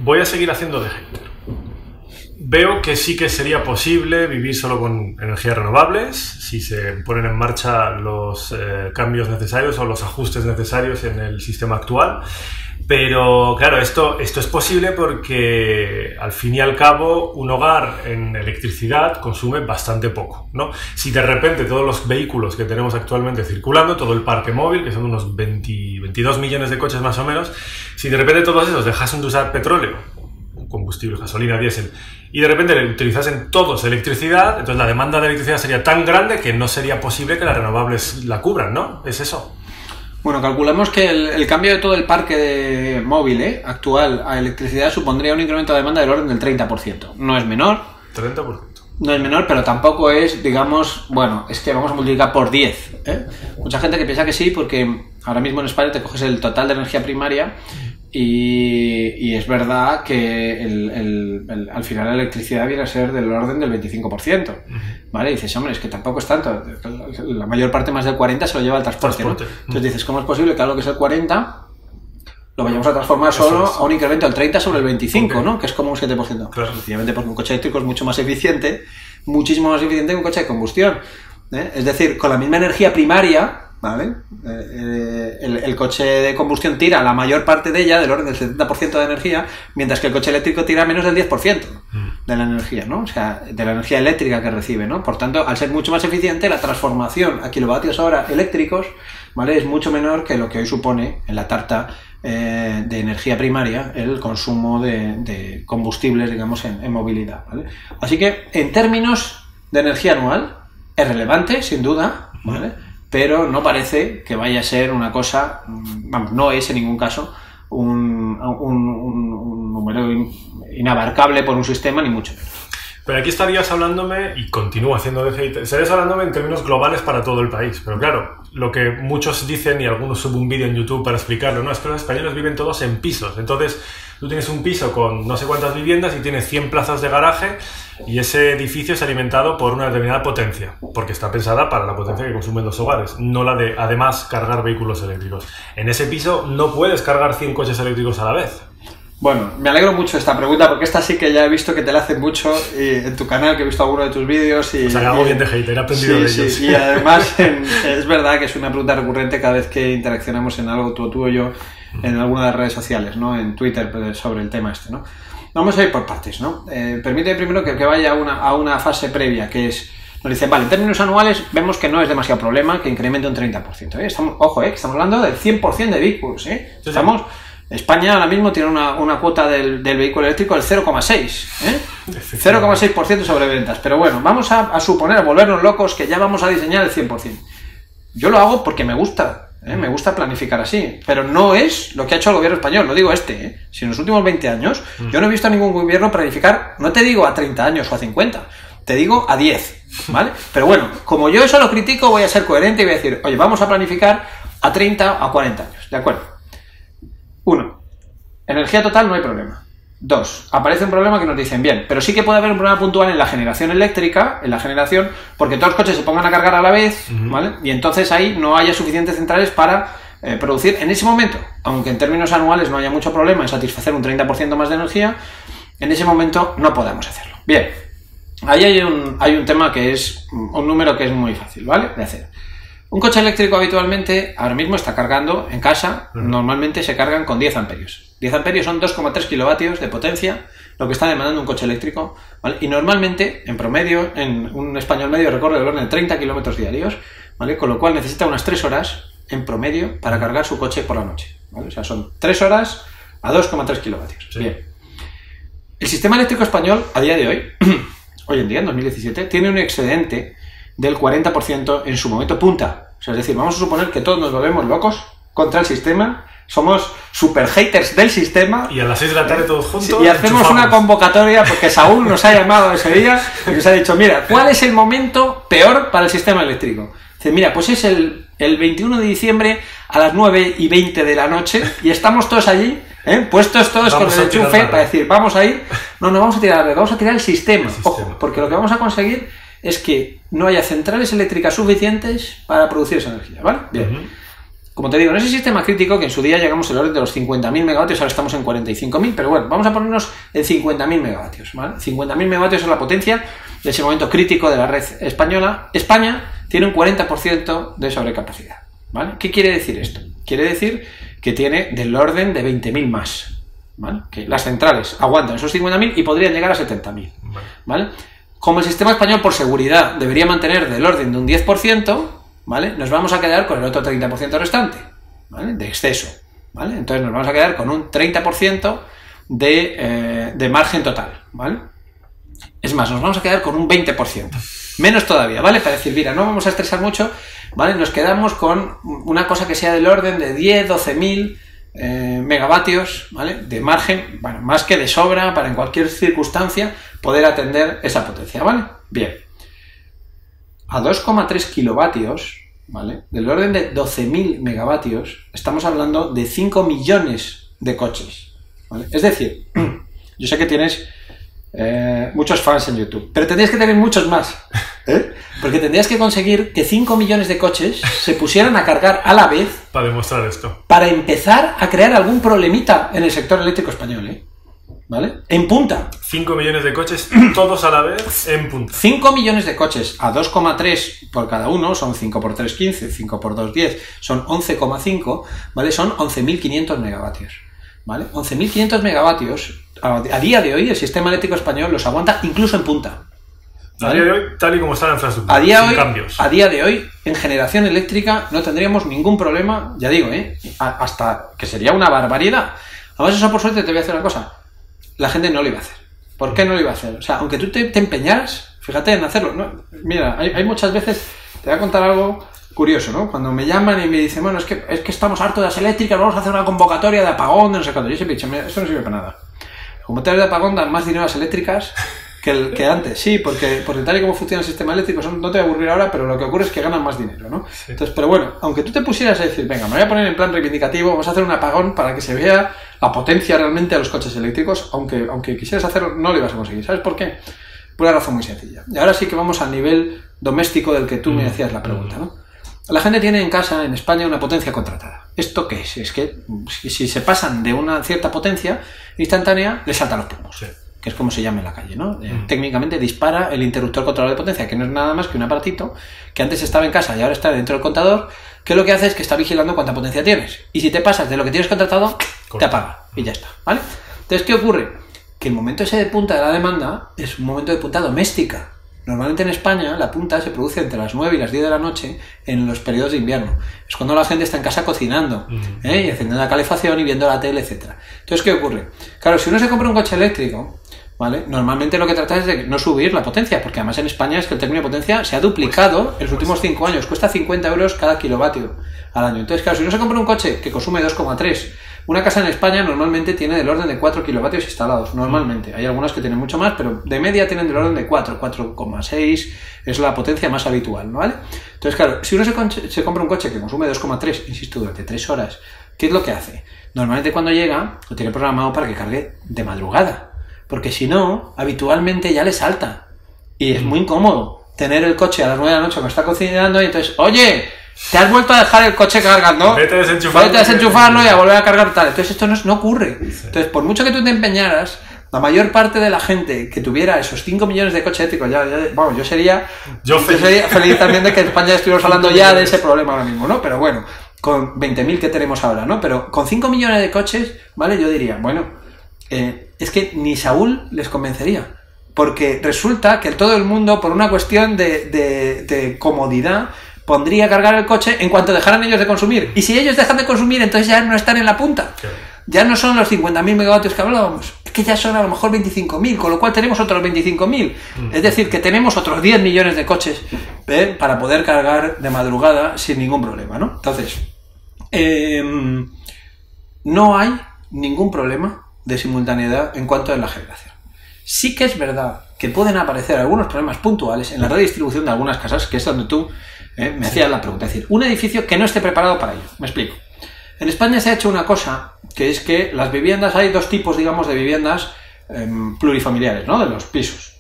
Voy a seguir haciendo de hater. Veo que sí que sería posible vivir solo con energías renovables si se ponen en marcha los cambios necesarios o los ajustes necesarios en el sistema actual. Pero claro, esto es posible porque al fin y al cabo un hogar en electricidad consume bastante poco, ¿no? Si de repente todos los vehículos que tenemos actualmente circulando, todo el parque móvil, que son unos 22 millones de coches más o menos, si de repente todos esos dejasen de usar petróleo, combustible, gasolina, diésel, y de repente utilizasen todos electricidad, entonces la demanda de electricidad sería tan grande que no sería posible que las renovables la cubran, ¿no? ¿Es eso? Bueno, calculamos que el cambio de todo el parque móvil actual a electricidad supondría un incremento de demanda del orden del 30%. No es menor. 30%. No es menor, pero tampoco es, digamos, bueno, es que vamos a multiplicar por 10. Mucha gente que piensa que sí, porque ahora mismo en España te coges el total de energía primaria y es verdad que al final la electricidad viene a ser del orden del 25%, ¿vale? Y dices, hombre, es que tampoco es tanto, la mayor parte, más del 40%, se lo lleva el transporte, ¿no? Entonces dices, ¿cómo es posible que algo que es el 40% lo vayamos a transformar solo a un incremento del 30 sobre el 25%, ¿no? Que es como un 7%. Claro. Sencillamente porque un coche eléctrico es mucho más eficiente, muchísimo más eficiente que un coche de combustión, Es decir, con la misma energía primaria, ¿vale? El coche de combustión tira la mayor parte de ella, del orden del 70% de energía, mientras que el coche eléctrico tira menos del 10% de la energía, ¿no? O sea, de la energía eléctrica que recibe, ¿no? Por tanto, al ser mucho más eficiente, la transformación a kilovatios hora eléctricos, ¿vale? Es mucho menor que lo que hoy supone en la tarta de energía primaria el consumo de combustibles, digamos, en movilidad, ¿vale? Así que, en términos de energía anual, es relevante, sin duda, ¿vale? Pero no parece que vaya a ser una cosa, vamos, no es en ningún caso un número inabarcable por un sistema, ni mucho menos. Pero aquí estarías hablándome, y continúo haciendo de hate, estarías hablándome en términos globales para todo el país. Pero claro, lo que muchos dicen, y algunos suben un vídeo en YouTube para explicarlo, no, es que los españoles viven todos en pisos. Entonces, tú tienes un piso con no sé cuántas viviendas y tienes 100 plazas de garaje, y ese edificio es alimentado por una determinada potencia, porque está pensada para la potencia que consumen los hogares, no la de, además, cargar vehículos eléctricos. En ese piso no puedes cargar 100 coches eléctricos a la vez. Bueno, me alegro mucho de esta pregunta, porque esta sí que ya he visto que te la hacen mucho en tu canal, que he visto alguno de tus vídeos. O sea, que hago bien de hater, he aprendido de ellos. Sí, y además es verdad que es una pregunta recurrente cada vez que interaccionamos en algo, tú o yo, en alguna de las redes sociales, ¿no? En Twitter, sobre el tema este, ¿no? Vamos a ir por partes, ¿no? Permíteme primero que vaya a una fase previa, que es... Nos dicen, vale, en términos anuales vemos que no es demasiado problema que incremente un 30%. Estamos, ojo, que estamos hablando del 100% de vehículos, Estamos... España ahora mismo tiene una cuota del vehículo eléctrico del 0,6%, 0,6% sobre ventas. Pero bueno, vamos a suponer, a volvernos locos, que ya vamos a diseñar el 100%. Yo lo hago porque me gusta, me gusta planificar así, pero no es lo que ha hecho el gobierno español, no digo si en los últimos 20 años yo no he visto a ningún gobierno planificar, no te digo a 30 años o a 50, te digo a 10, ¿vale? Pero bueno, como yo eso lo critico, voy a ser coherente y voy a decir, oye, vamos a planificar a 30 o a 40 años, ¿de acuerdo? 1. Energía total, no hay problema. 2. Aparece un problema que nos dicen, bien, pero sí que puede haber un problema puntual en la generación eléctrica, porque todos los coches se pongan a cargar a la vez, ¿vale? Y entonces ahí no haya suficientes centrales para producir en ese momento, aunque en términos anuales no haya mucho problema en satisfacer un 30% más de energía, en ese momento no podemos hacerlo. Bien, ahí hay un tema que es un número que es muy fácil, ¿vale? De hacer. Un coche eléctrico habitualmente, ahora mismo está cargando en casa, normalmente se cargan con 10 amperios. 10 amperios son 2,3 kilovatios de potencia, lo que está demandando un coche eléctrico, ¿vale? Y normalmente, en promedio, en un español medio recorre del orden de 30 kilómetros diarios, ¿vale? Con lo cual necesita unas 3 horas en promedio para cargar su coche por la noche, ¿vale? O sea, son 3 horas a 2,3 kilovatios. Sí. Bien. El sistema eléctrico español, a día de hoy, hoy en día, en 2017, tiene un excedente del 40% en su momento punta. O sea, es decir, vamos a suponer que todos nos volvemos locos contra el sistema, somos super haters del sistema. Y a las 6 de la tarde todos juntos. Y hacemos una convocatoria, porque Saúl nos ha llamado ese día y nos ha dicho, mira, ¿cuál es el momento peor para el sistema eléctrico? Dice, mira, pues es el 21 de diciembre a las 9:20 de la noche y estamos todos allí, puestos todos con el enchufe para decir, vamos a ir, no vamos a tirar la red, vamos a tirar el sistema. Ojo, porque lo que vamos a conseguir es que no haya centrales eléctricas suficientes para producir esa energía, ¿vale? Bien. como te digo, en ese sistema crítico, que en su día llegamos al orden de los 50.000 megavatios, ahora estamos en 45.000, pero bueno, vamos a ponernos en 50.000 megavatios, ¿vale? 50.000 megavatios es la potencia de ese momento crítico de la red española. España tiene un 40% de sobrecapacidad, ¿vale? ¿Qué quiere decir esto? Quiere decir que tiene del orden de 20.000 más, ¿vale? Que las centrales aguantan esos 50.000 y podrían llegar a 70.000, ¿vale? Como el sistema español, por seguridad, debería mantener del orden de un 10%, ¿vale? Nos vamos a quedar con el otro 30% restante, ¿vale? De exceso, ¿vale? Entonces nos vamos a quedar con un 30% de margen total, ¿vale? Es más, nos vamos a quedar con un 20%. Menos todavía, ¿vale? Para decir, mira, no vamos a estresar mucho, ¿vale? Nos quedamos con una cosa que sea del orden de 10, 12.000 megavatios, ¿vale? De margen, bueno, más que de sobra para en cualquier circunstancia poder atender esa potencia, ¿vale? Bien. A 2,3 kilovatios, ¿vale? Del orden de 12.000 megavatios, estamos hablando de 5 millones de coches, ¿vale? Es decir, yo sé que tienes muchos fans en YouTube, pero tendrías que tener muchos más, ¿eh? Porque tendrías que conseguir que 5 millones de coches se pusieran a cargar a la vez para demostrar esto, para empezar a crear algún problemita en el sector eléctrico español, ¿eh? ¿Vale? En punta. 5 millones de coches, todos a la vez, en punta. 5 millones de coches a 2,3 por cada uno, son 5 por 3, 15, 5 por 2, 10, son 11,5, ¿vale? Son 11.500 megavatios, ¿vale? 11.500 megavatios, a día de hoy el sistema eléctrico español los aguanta incluso en punta, ¿vale? A día de hoy, tal y como está la infraestructura, sin cambios. A día de hoy, en generación eléctrica, no tendríamos ningún problema, ya digo, hasta que sería una barbaridad. Además, eso por suerte te voy a decir una cosa. La gente no lo iba a hacer. ¿Por qué no lo iba a hacer? O sea, aunque tú te empeñaras, fíjate en hacerlo, ¿no? Mira, hay muchas veces, te voy a contar algo curioso, ¿no? Cuando me llaman y me dicen, bueno, es que estamos hartos de las eléctricas, vamos a hacer una convocatoria de apagón, de no sé cuánto. Yo siempre he dicho, mira, esto no sirve para nada. Las convocatorias de apagón dan más dinero a las eléctricas que antes. Sí, porque tal y como funciona el sistema eléctrico, no te voy a aburrir ahora, pero lo que ocurre es que ganan más dinero, ¿no? Sí. Entonces, pero bueno, aunque tú te pusieras a decir, venga, me voy a poner en plan reivindicativo, vamos a hacer un apagón para que se vea la potencia realmente de los coches eléctricos, aunque quisieras hacerlo, no lo ibas a conseguir. ¿Sabes por qué? Por una razón muy sencilla. Y ahora sí que vamos al nivel doméstico del que tú me hacías la pregunta, ¿no? La gente tiene en casa, en España, una potencia contratada. ¿Esto qué es? Es que si se pasan de una cierta potencia instantánea, les saltan los plomos. Sí. Que es como se llama en la calle, ¿no? Técnicamente dispara el interruptor controlador de potencia, que no es nada más que un aparatito que antes estaba en casa y ahora está dentro del contador, que lo que hace es que está vigilando cuánta potencia tienes. Y si te pasas de lo que tienes contratado, te apaga y ya está, ¿vale? Entonces, ¿qué ocurre? Que el momento ese de punta de la demanda es un momento de punta doméstica. Normalmente en España la punta se produce entre las 9 y las 10 de la noche en los periodos de invierno. Es cuando la gente está en casa cocinando, y encendiendo la calefacción y viendo la tele, etc. Entonces, ¿qué ocurre? Claro, si uno se compra un coche eléctrico, ¿vale? Normalmente lo que trata es de no subir la potencia, porque además en España es que el término de potencia se ha duplicado en los últimos 5 años. Cuesta 50 euros cada kilovatio al año. Entonces, claro, si uno se compra un coche que consume 2,3, una casa en España normalmente tiene del orden de 4 kilovatios instalados, normalmente. Hay algunas que tienen mucho más, pero de media tienen del orden de 4, 4,6 es la potencia más habitual, ¿no? ¿Vale? Entonces, claro, si uno se compra un coche que consume 2,3, insisto, durante 3 horas, ¿qué es lo que hace? Normalmente cuando llega, lo tiene programado para que cargue de madrugada, porque si no, habitualmente ya le salta. Y es muy incómodo tener el coche a las 9 de la noche cuando está cocinando y entonces, oye, te has vuelto a dejar el coche cargando, vete a desenchufarlo y a volver a cargar tal. Entonces esto no ocurre. Entonces, por mucho que tú te empeñaras, la mayor parte de la gente que tuviera esos 5 millones de coches eléctricos, yo sería feliz también de que en España estuviéramos hablando ya de ese problema ahora mismo, ¿no? Pero bueno, con 20.000 que tenemos ahora, ¿no? Pero con 5 millones de coches, ¿vale? Yo diría, bueno, es que ni Saúl les convencería. Porque resulta que todo el mundo, por una cuestión de comodidad, pondría a cargar el coche en cuanto dejaran ellos de consumir. Y si ellos dejan de consumir, entonces ya no están en la punta. Ya no son los 50.000 megavatios que hablábamos, es que ya son a lo mejor 25.000, con lo cual tenemos otros 25.000. Es decir, que tenemos otros 10 millones de coches para poder cargar de madrugada sin ningún problema, ¿no? Entonces, no hay ningún problema de simultaneidad en cuanto a la generación. Sí que es verdad que pueden aparecer algunos problemas puntuales en la redistribución de algunas casas, que es donde tú me hacías la pregunta. Es decir, un edificio que no esté preparado para ello. Me explico. En España se ha hecho una cosa, que es que las viviendas, hay dos tipos, digamos, de viviendas plurifamiliares, ¿no? De los pisos.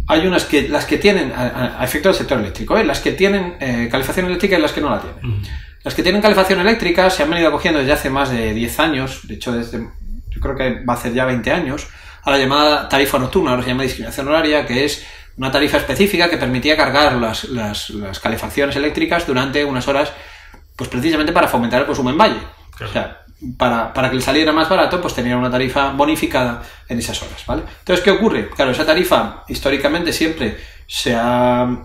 Hay unas las que tienen, a efecto del sector eléctrico, las que tienen calefacción eléctrica y las que no la tienen. Las que tienen calefacción eléctrica se han venido cogiendo desde hace más de 10 años, de hecho yo creo que va a hacer ya 20 años, a la llamada tarifa nocturna, ahora se llama discriminación horaria, que es una tarifa específica que permitía cargar las calefacciones eléctricas durante unas horas, pues precisamente para fomentar el consumo en valle. Claro. O sea, para que le saliera más barato, pues tenía una tarifa bonificada en esas horas, ¿vale? Entonces, ¿qué ocurre? Claro, esa tarifa históricamente siempre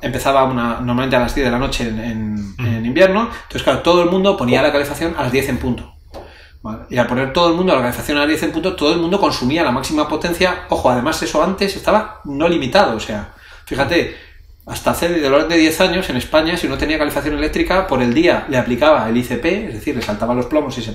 empezaba normalmente a las 10 de la noche en invierno, entonces claro, todo el mundo ponía la calefacción a las 10 en punto. ¿Vale? Y al poner todo el mundo la calefacción a las 10 en punto, todo el mundo consumía la máxima potencia. Ojo, además eso antes estaba no limitado, o sea, fíjate, hasta hace de 10 años en España, si uno tenía calefacción eléctrica, por el día le aplicaba el ICP, es decir, le saltaban los plomos y si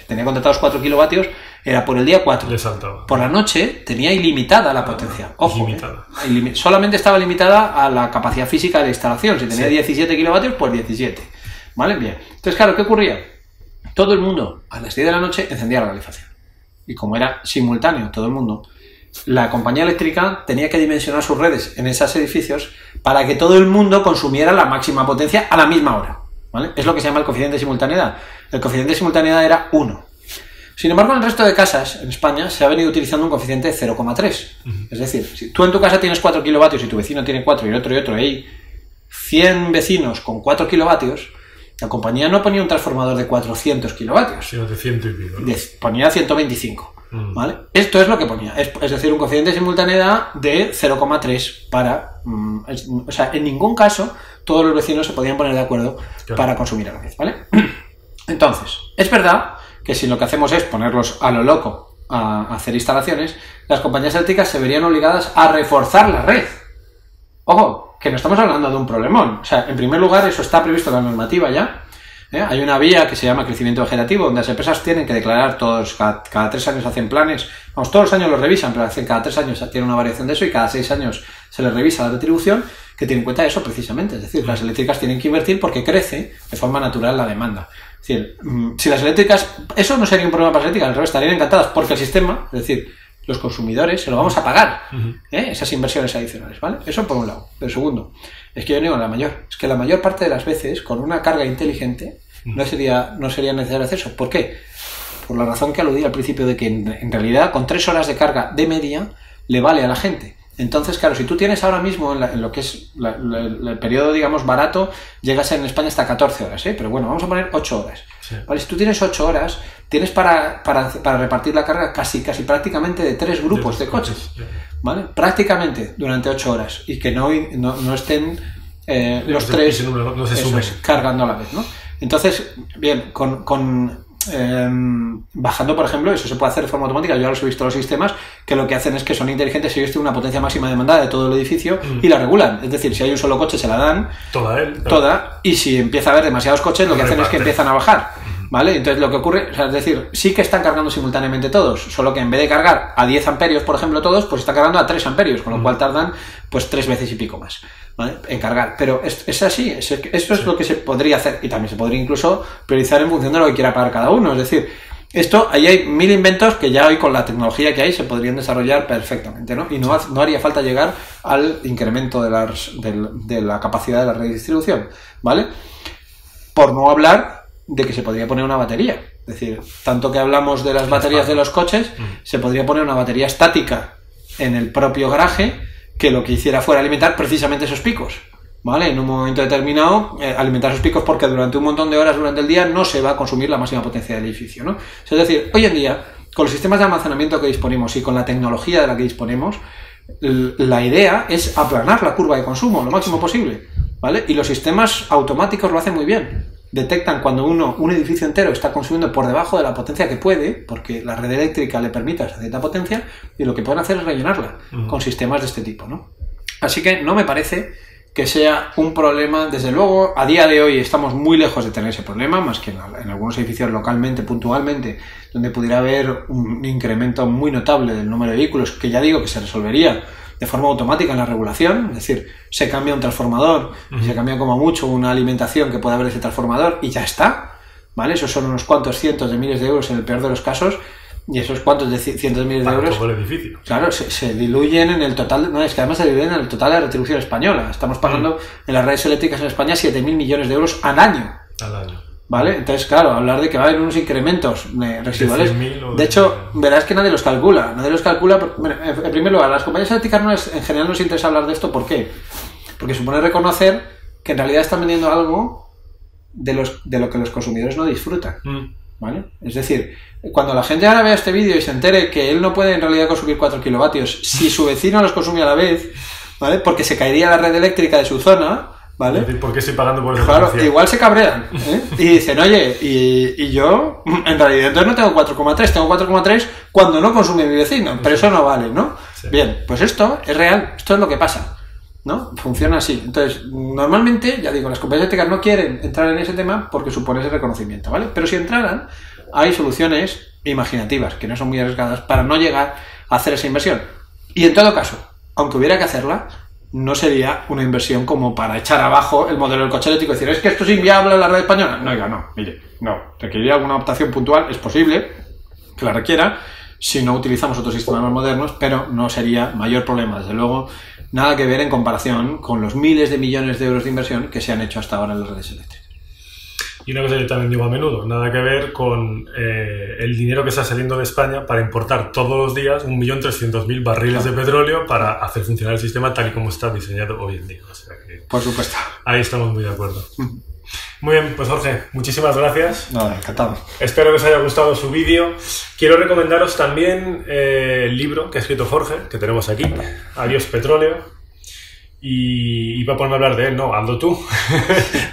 tenía contratados 4 kilovatios, era por el día 4. Le saltaba. Por la noche tenía ilimitada la potencia. Ojo, ilimitada. Solamente estaba limitada a la capacidad física de la instalación. Si tenía 17 kilovatios, pues 17. ¿Vale? Bien. Entonces, claro, ¿qué ocurría? Todo el mundo a las 10 de la noche encendía la calefacción. Y como era simultáneo todo el mundo, la compañía eléctrica tenía que dimensionar sus redes en esos edificios para que todo el mundo consumiera la máxima potencia a la misma hora, ¿vale? Es lo que se llama el coeficiente de simultaneidad. El coeficiente de simultaneidad era 1. Sin embargo, en el resto de casas en España se ha venido utilizando un coeficiente de 0,3. Es decir, si tú en tu casa tienes 4 kilovatios y tu vecino tiene 4 y otro, hay 100 vecinos con 4 kilovatios, la compañía no ponía un transformador de 400 kilovatios, sino de 100 y pico, ¿no? Ponía 125. ¿Vale? Esto es lo que ponía, es decir, un coeficiente de simultaneidad de 0,3 para... o sea, en ningún caso todos los vecinos se podían poner de acuerdo para consumir a la vez, ¿vale? Entonces, es verdad que si lo que hacemos es ponerlos a lo loco a hacer instalaciones, las compañías eléctricas se verían obligadas a reforzar la red. Ojo, que no estamos hablando de un problemón. O sea, en primer lugar, eso está previsto en la normativa ya. Hay una vía que se llama crecimiento vegetativo, donde las empresas tienen que declarar todos, cada 3 años hacen planes, vamos, todos los años los revisan, pero cada 3 años tiene una variación de eso y cada 6 años se les revisa la retribución, que tiene en cuenta eso precisamente. Es decir, las eléctricas tienen que invertir porque crece de forma natural la demanda. Es decir, si las eléctricas, eso no sería un problema para las eléctricas, al revés, estarían encantadas porque el sistema, es decir, los consumidores, se lo vamos a pagar, esas inversiones adicionales, ¿vale? Eso por un lado. Pero segundo, es que yo digo la mayor parte de las veces, con una carga inteligente, no sería necesario hacer eso. ¿Por qué? Por la razón que aludí al principio de que en realidad con 3 horas de carga de media le vale a la gente. Entonces, claro, si tú tienes ahora mismo en lo que es el periodo, digamos, barato, llegas en España hasta 14 horas, ¿eh? Pero bueno, vamos a poner 8 horas. Sí. Vale, si tú tienes 8 horas, tienes para repartir la carga casi prácticamente de 3 grupos de coches, ¿vale? Prácticamente durante 8 horas y que no estén los 3 cargando a la vez, ¿no? Entonces, bien, bajando, por ejemplo, eso se puede hacer de forma automática. Yo ahora los he visto los sistemas que lo que hacen es que son inteligentes, ellos tienen una potencia máxima demandada de todo el edificio y la regulan. Es decir, si hay un solo coche se la dan toda, y si empieza a haber demasiados coches lo que hacen es que empiezan a bajar, ¿vale? Entonces lo que ocurre, o sea, es decir, sí que están cargando simultáneamente todos, solo que en vez de cargar a 10 amperios, por ejemplo, todos, pues están cargando a 3 amperios, con lo cual tardan pues 3 veces y pico más, ¿vale? En cargar. Pero es así, eso es lo que se podría hacer, y también se podría incluso priorizar en función de lo que quiera pagar cada uno. Es decir, ahí hay 1000 inventos que ya hoy con la tecnología que hay se podrían desarrollar perfectamente, ¿no? Y no haría falta llegar al incremento de la capacidad de la red de distribución, ¿vale? Por no hablar de que se podría poner una batería. Es decir, tanto que hablamos de las baterías de los coches, se podría poner una batería estática en el propio garaje que lo que hiciera fuera alimentar precisamente esos picos, ¿vale? En un momento determinado, alimentar esos picos porque durante un montón de horas durante el día no se va a consumir la máxima potencia del edificio, ¿no? Es decir, hoy en día, con los sistemas de almacenamiento que disponemos y con la tecnología de la que disponemos, la idea es aplanar la curva de consumo lo máximo posible, ¿vale? Y los sistemas automáticos lo hacen muy bien. Detectan cuando un edificio entero está consumiendo por debajo de la potencia que puede, porque la red eléctrica le permite esa cierta potencia, y lo que pueden hacer es rellenarla con sistemas de este tipo, ¿no? Así que no me parece que sea un problema. Desde luego, a día de hoy estamos muy lejos de tener ese problema, más que en algunos edificios localmente, puntualmente, donde pudiera haber un incremento muy notable del número de vehículos, que ya digo que se resolvería de forma automática en la regulación. Es decir, se cambia un transformador y se cambia como mucho una alimentación que pueda haber ese transformador y ya está, ¿vale? Esos son unos cuantos cientos de miles de euros en el peor de los casos, y esos cuantos de cientos de miles de euros, todo el edificio, claro, se diluyen en el total. No, es que además se diluyen en el total de la retribución española. Estamos pagando en las redes eléctricas en España 7.000 millones de euros al año. ¿vale? Entonces, claro, hablar de que va a haber unos incrementos residuales, de hecho, verás que nadie los calcula. Bueno, en primer lugar, a las compañías eléctricas en general no les interesa hablar de esto. ¿Por qué? Porque supone reconocer que en realidad están vendiendo algo de lo que los consumidores no disfrutan, ¿vale? Es decir, cuando la gente ahora vea este vídeo y se entere que él no puede en realidad consumir 4 kilovatios si su vecino los consume a la vez, ¿vale? Porque se caería la red eléctrica de su zona, ¿vale? Es decir, ¿por qué estoy pagando por eso? Claro, igual se cabrean, ¿eh? Y dicen, oye, y yo en realidad entonces no tengo 4,3, tengo 4,3 cuando no consume mi vecino, pero eso no vale, ¿no? Sí. Bien, pues esto es real, esto es lo que pasa, ¿no? Funciona así. Entonces, normalmente, ya digo, las compañías eléctricas no quieren entrar en ese tema porque supone ese reconocimiento, ¿vale? Pero si entraran, hay soluciones imaginativas, que no son muy arriesgadas, para no llegar a hacer esa inversión. Y en todo caso, aunque hubiera que hacerla, no sería una inversión como para echar abajo el modelo del coche eléctrico y decir, es que esto es inviable en la red española. No, oiga, no, mire, no. Requeriría alguna adaptación puntual, es posible que la requiera, si no utilizamos otros sistemas más modernos, pero no sería mayor problema, desde luego, nada que ver en comparación con los miles de millones de euros de inversión que se han hecho hasta ahora en las redes eléctricas. Y una cosa que yo también digo a menudo, nada que ver con el dinero que está saliendo de España para importar todos los días 1.300.000 barriles de petróleo para hacer funcionar el sistema tal y como está diseñado hoy en día. O sea que por supuesto. Ahí estamos muy de acuerdo. Muy bien, pues Jorge, muchísimas gracias. Nada, encantado. Espero que os haya gustado su vídeo. Quiero recomendaros también el libro que ha escrito Jorge, que tenemos aquí, Adiós Petróleo. Y va a ponerme a hablar de él, no, hazlo tú.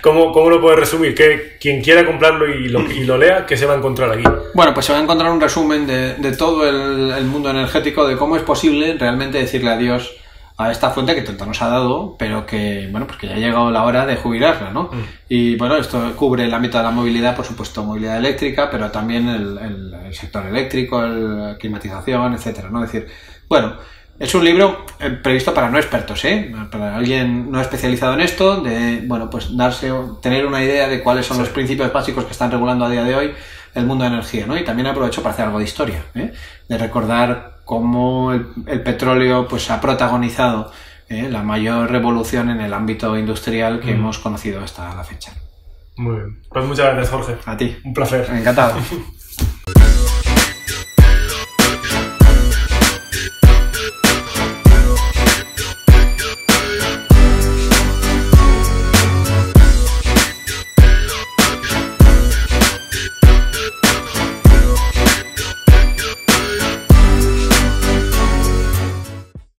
¿Cómo lo puedes resumir? Que quien quiera comprarlo y lo lea, ¿qué se va a encontrar aquí? Bueno, pues se va a encontrar un resumen de todo el mundo energético, de cómo es posible realmente decirle adiós a esta fuente que tanto nos ha dado, pero que, bueno, pues que ya ha llegado la hora de jubilarla, ¿no? Y bueno, esto cubre el ámbito de la movilidad, por supuesto, movilidad eléctrica, pero también el sector eléctrico, la climatización, etcétera, ¿no? Es decir, bueno, es un libro previsto para no expertos, ¿eh? Para alguien no especializado en esto, de, bueno, pues tener una idea de cuáles son los principios básicos que están regulando a día de hoy el mundo de energía, ¿no? Y también aprovecho para hacer algo de historia, ¿eh? De recordar cómo el petróleo pues ha protagonizado la mayor revolución en el ámbito industrial que hemos conocido hasta la fecha. Muy bien. Pues muchas gracias, Jorge. A ti. Un placer. Encantado.